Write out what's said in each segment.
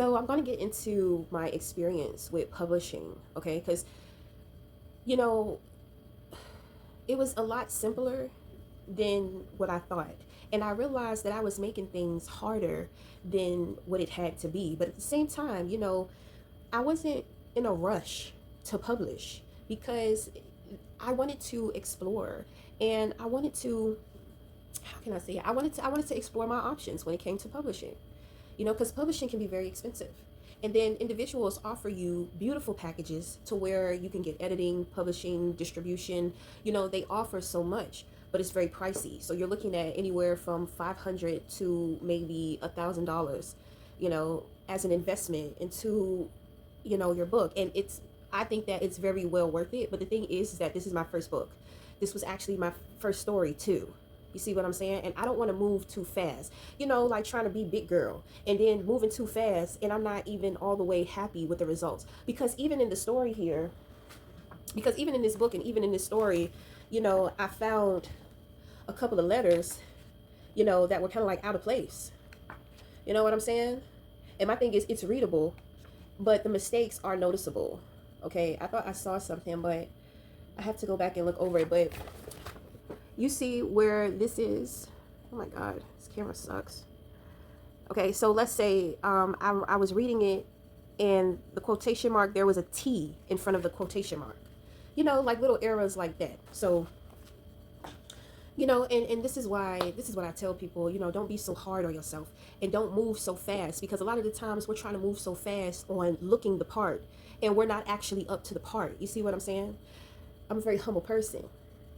So I'm going to get into my experience with publishing, okay? Because, you know, it was a lot simpler than what I thought. And I realized that I was making things harder than what it had to be. But at the same time, I wasn't in a rush to publish because I wanted to explore and I wanted to, how can I say it? I wanted to explore my options when it came to publishing. Because publishing can be very expensive. And then individuals offer you beautiful packages to where you can get editing, publishing, distribution. They offer so much, but it's very pricey. So you're looking at anywhere from 500 to maybe $1,000, as an investment into, your book. And I think that it's very well worth it. But the thing is that this is my first book. This was actually my first story too. You see what I'm saying? And I don't want to move too fast. Like trying to be big girl and then moving too fast, and I'm not even all the way happy with the results. Because even in the story here, because even in this book and even in this story, I found a couple of letters, that were kind of like out of place. You know what I'm saying? And my thing is, it's readable, but the mistakes are noticeable. Okay, I thought I saw something, but I have to go back and look over it. But you see where this is. Oh my god, this camera sucks. Okay, so let's say I was reading it, and the quotation mark, there was a T in front of the quotation mark, like little errors like that. So and this is what I tell people, don't be so hard on yourself and don't move so fast, because a lot of the times we're trying to move so fast on looking the part and we're not actually up to the part. You see what I'm saying? I'm a very humble person,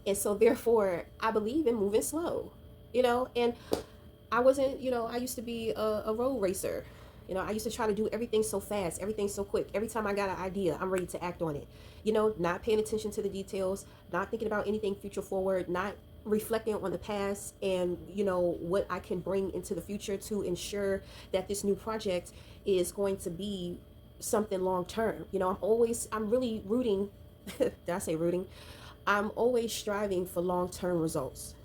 and so therefore I believe in moving slow. And I wasn't, I used to be a road racer. I used to try to do everything so fast, everything so quick. Every time I got an idea, I'm ready to act on it. Not paying attention to the details, not thinking about anything future forward, not reflecting on the past and, what I can bring into the future to ensure that this new project is going to be something long term. I'm really rooting. Did I say rooting? I'm always striving for long term results.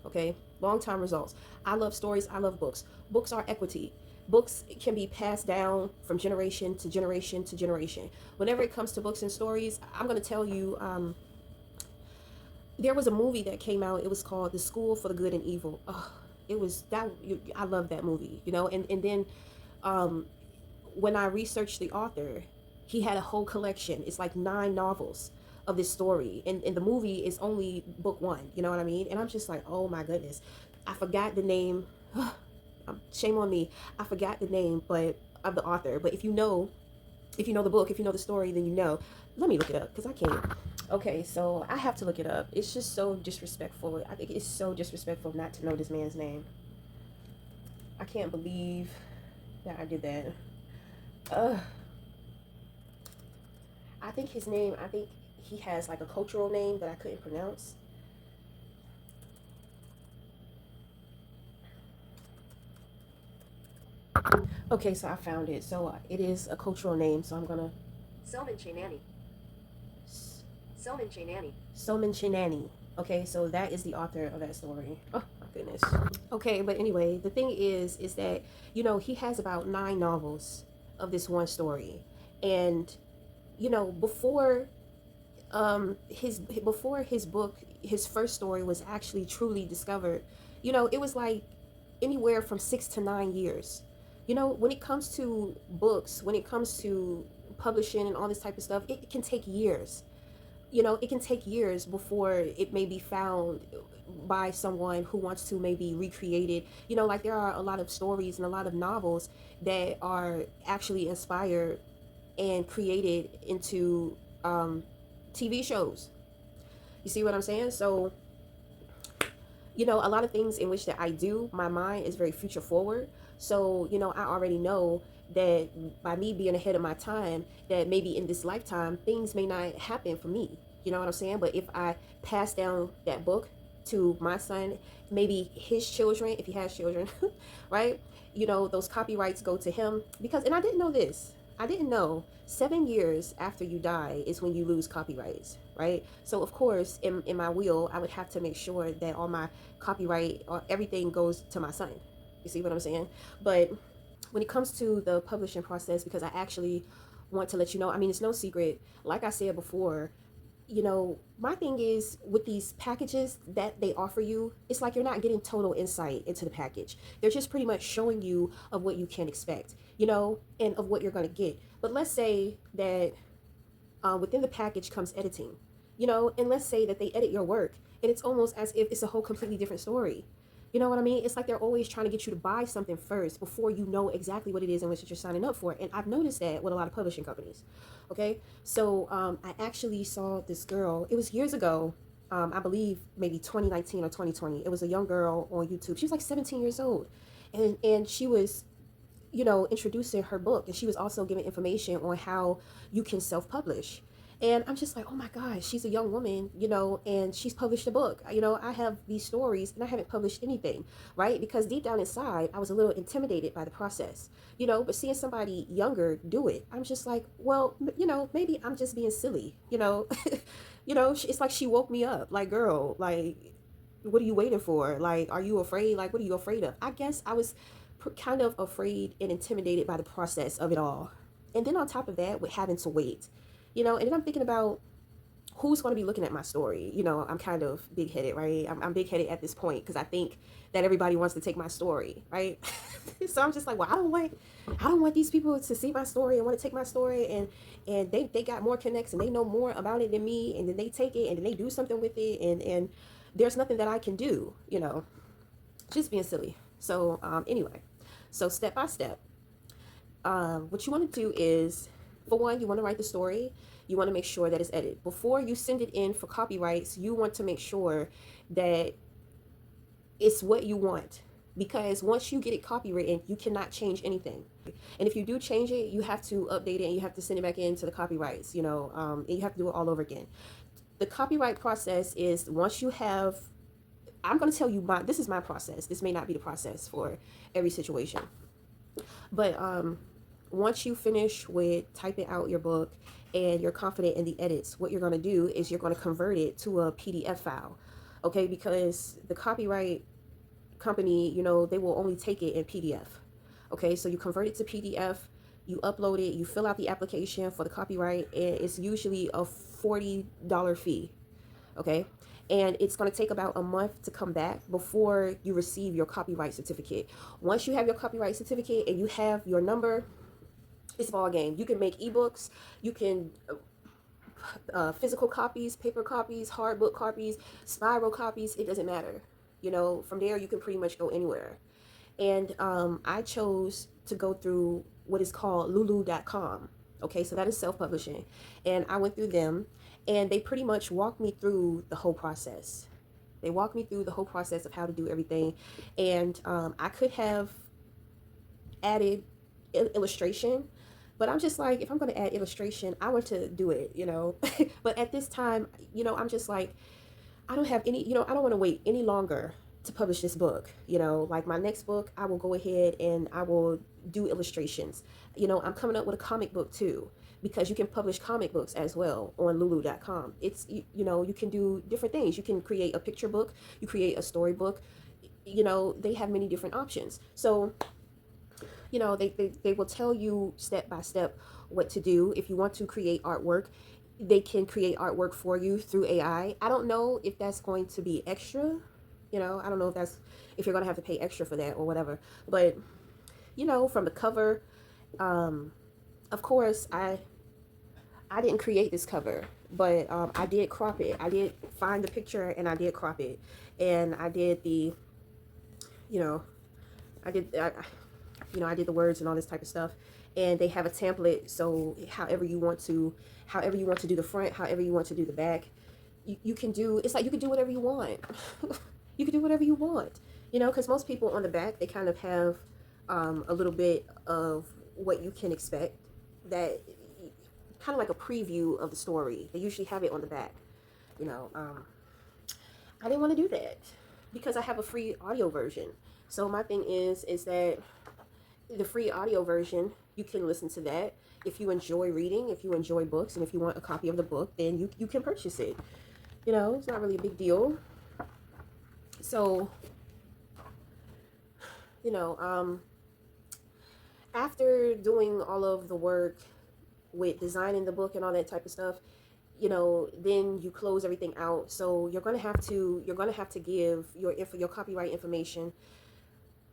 Okay, long term results. I love stories. I love books. Books are equity. Books can be passed down from generation to generation to generation. Whenever it comes to books and stories, I'm going to tell you, there was a movie that came out. It was called The School for the Good and Evil. Oh, it was that. I love that movie. And then um, when I researched the author, he had a whole collection. It's like 9 novels of this story, and the movie is only book one. You know what I mean? And I'm just like, oh my goodness, I forgot the name. Shame on me. I forgot the name, but of the author. But if you know the book, if you know the story, then you know. Let me look it up because I can't. Okay, so I have to look it up. It's just so disrespectful. I think it's so disrespectful not to know this man's name. I can't believe that I did that. Ugh. I think his name, I think he has like a cultural name that I couldn't pronounce. Okay, so I found it. So it is a cultural name, so I'm gonna. Selman Chinani. Selman Chinani. Selman Chinani. Okay, so that is the author of that story. Oh my goodness. Okay, but anyway, the thing is that he has about 9 novels of this one story, and before his book, his first story was actually truly discovered, it was like anywhere from 6 to 9 years. When it comes to books, when it comes to publishing and all this type of stuff, it can take years. It can take years before it may be found by someone who wants to maybe recreate it. Like there are a lot of stories and a lot of novels that are actually inspired and created into TV shows. You see what I'm saying? So, a lot of things in which that I do, my mind is very future forward. So, I already know that by me being ahead of my time, that maybe in this lifetime, things may not happen for me. You know what I'm saying? But if I pass down that book to my son, maybe his children, if he has children, right? Those copyrights go to him. And I didn't know this. I didn't know 7 years after you die is when you lose copyrights, right? So of course, in my will, I would have to make sure that all my copyright or everything goes to my son. You see what I'm saying? But when it comes to the publishing process, because I actually want to let you know, I mean, it's no secret. Like I said before, my thing is with these packages that they offer you, it's like you're not getting total insight into the package. They're just pretty much showing you of what you can expect, and of what you're going to get. But let's say that within the package comes editing, and let's say that they edit your work and it's almost as if it's a whole completely different story. You know what I mean? It's like they're always trying to get you to buy something first before you know exactly what it is in which you're signing up for. And I've noticed that with a lot of publishing companies. Okay. So I actually saw this girl, it was years ago. I believe maybe 2019 or 2020. It was a young girl on YouTube. She was like 17 years old. And she was, introducing her book. And she was also giving information on how you can self publish. And I'm just like, oh my gosh, she's a young woman, and she's published a book. I have these stories and I haven't published anything, right? Because deep down inside, I was a little intimidated by the process, but seeing somebody younger do it, I'm just like, well, maybe I'm just being silly, it's like she woke me up, like, girl, like, what are you waiting for? Like, are you afraid? Like, what are you afraid of? I guess I was kind of afraid and intimidated by the process of it all. And then on top of that, with having to wait, and then I'm thinking about who's going to be looking at my story. I'm kind of big headed, right? I'm big headed at this point because I think that everybody wants to take my story, right? So I'm just like, well, I don't want these people to see my story and want to take my story, and they got more connects and they know more about it than me, and then they take it and then they do something with it, and there's nothing that I can do, just being silly. So anyway, so step by step, what you want to do is, for one, you want to write the story. You want to make sure that it's edited. Before you send it in for copyrights, you want to make sure that it's what you want. Because once you get it copywritten, you cannot change anything. And if you do change it, you have to update it and you have to send it back into the copyrights, and you have to do it all over again. The copyright process is, once you have, I'm going to tell you this is my process. This may not be the process for every situation. But once you finish with typing out your book and you're confident in the edits, what you're going to do is you're going to convert it to a PDF file. Okay, because the copyright company, they will only take it in PDF. Okay, so you convert it to PDF, you upload it, you fill out the application for the copyright, and it's usually a $40 fee. Okay, and it's going to take about a month to come back before you receive your copyright certificate. Once you have your copyright certificate and you have your number, it's ball game. You can make ebooks, you can physical copies, paper copies, hard book copies, spiral copies. It doesn't matter. From there you can pretty much go anywhere. And I chose to go through what is called lulu.com. Okay, so that is self-publishing, and I went through them, and they pretty much walked me through the whole process. They walked me through the whole process of how to do everything, and I could have added illustration, but I'm just like, if I'm going to add illustration, I want to do it, But at this time, I'm just like, I don't have any, I don't want to wait any longer to publish this book. Like my next book, I will go ahead and I will do illustrations. I'm coming up with a comic book too, because you can publish comic books as well on lulu.com. It's, you can do different things. You can create a picture book, you create a storybook, they have many different options. So, they will tell you step by step what to do. If you want to create artwork, they can create artwork for you through AI. I don't know if that's going to be extra. I don't know if you're going to have to pay extra for that or whatever. But, from the cover, of course, I didn't create this cover, but I did crop it. I did find the picture and I did crop it. And I did the, I did, I did the words and all this type of stuff. And they have a template, so however you want to do the front, however you want to do the back, you can do. It's like you can do whatever you want. You can do whatever you want, because most people on the back, they kind of have a little bit of what you can expect, that kind of like a preview of the story. They usually have it on the back. I didn't want to do that because I have a free audio version. So my thing is that the free audio version, you can listen to that. If you enjoy reading, if you enjoy books, and if you want a copy of the book, then you can purchase it. It's not really a big deal. So, after doing all of the work with designing the book and all that type of stuff, then you close everything out. So you're gonna have to give your copyright information.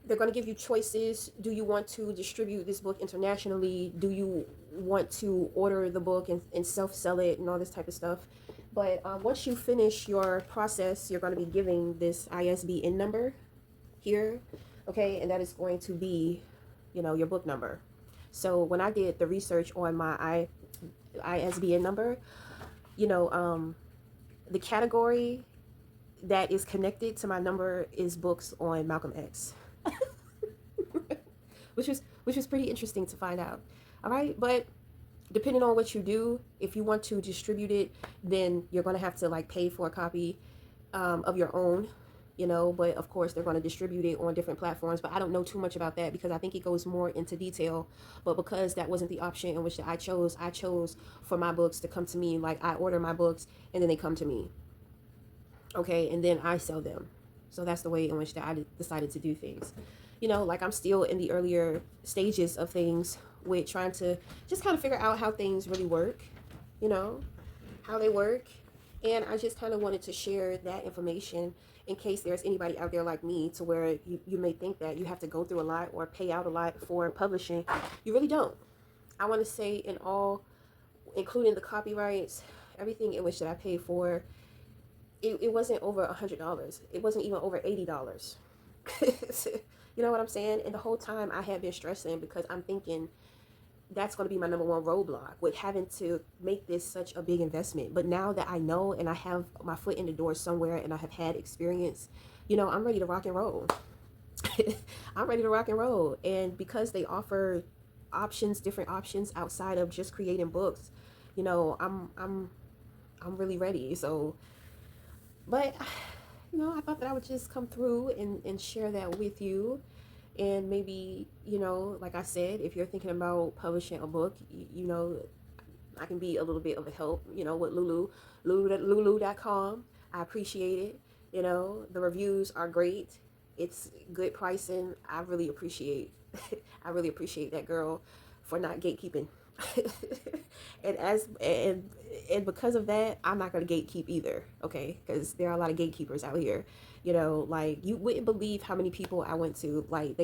They're gonna give you choices. Do you want to distribute this book internationally? Do you want to order the book and self sell it and all this type of stuff? But once you finish your process, you're going to be giving this ISBN number here, okay, and that is going to be, your book number. So when I did the research on my ISBN number, you know, um, the category that is connected to my number is books on Malcolm X, which was pretty interesting to find out. All right, but depending on what you do, if you want to distribute it, then you're going to have to like pay for a copy of your own, but of course they're going to distribute it on different platforms. But I don't know too much about that because I think it goes more into detail. But because that wasn't the option in which I chose for my books to come to me. Like I order my books and then they come to me, okay, and then I sell them. So that's the way in which that I decided to do things. Like I'm still in the earlier stages of things with trying to just kind of figure out how things really work, you know, how they work. And I just kind of wanted to share that information in case there's anybody out there like me to where you may think that you have to go through a lot or pay out a lot for publishing. You really don't. I want to say in all, including the copyrights, everything in which that I paid for, it wasn't over $100. It wasn't even over $80. You know what I'm saying? And the whole time I had been stressing because I'm thinking that's going to be my number one roadblock with having to make this such a big investment. But now that I know and I have my foot in the door somewhere and I have had experience, I'm ready to rock and roll. I'm ready to rock and roll. And because they offer different options outside of just creating books, I'm really ready. So, but I thought that I would just come through and share that with you. And maybe, like I said, if you're thinking about publishing a book, I can be a little bit of a help, with Lulu.com. I appreciate it. The reviews are great. It's good pricing. I really appreciate I really appreciate that girl for not gatekeeping. And because of that, I'm not gonna gatekeep either, okay? Because there are a lot of gatekeepers out here. Like you wouldn't believe how many people I went to. Like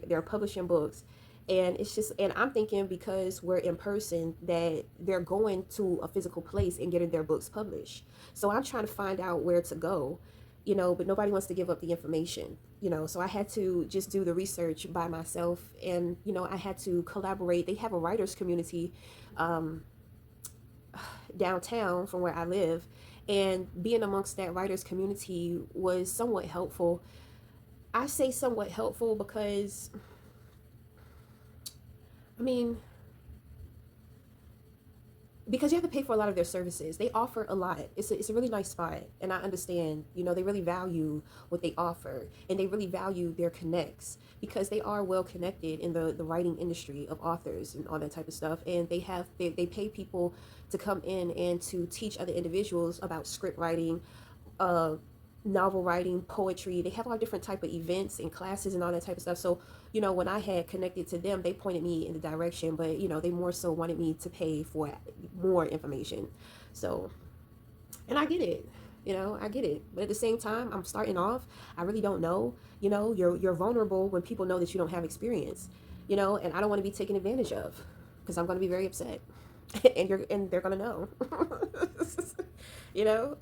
they're publishing books, and it's just, and I'm thinking because we're in person that they're going to a physical place and getting their books published. So I'm trying to find out where to go, but nobody wants to give up the information. So I had to just do the research by myself, and I had to collaborate. They have a writers community um, downtown from where I live, and being amongst that writers community was somewhat helpful. I say somewhat helpful because, I mean, because you have to pay for a lot of their services. They offer a lot. It's a really nice spot, and I understand. They really value what they offer, and they really value their connects because they are well connected in the writing industry of authors and all that type of stuff. And they pay people to come in and to teach other individuals about script writing, uh, novel writing, poetry. They have all different type of events and classes and all that type of stuff. So, when I had connected to them, they pointed me in the direction, but they more so wanted me to pay for more information. So, and I get it. I get it. But at the same time, I'm starting off. I really don't know. You're vulnerable when people know that you don't have experience. And I don't want to be taken advantage of because I'm going to be very upset. And they're going to know. you know?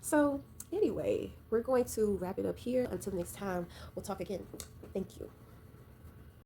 So, anyway, we're going to wrap it up here. Until next time, we'll talk again. Thank you.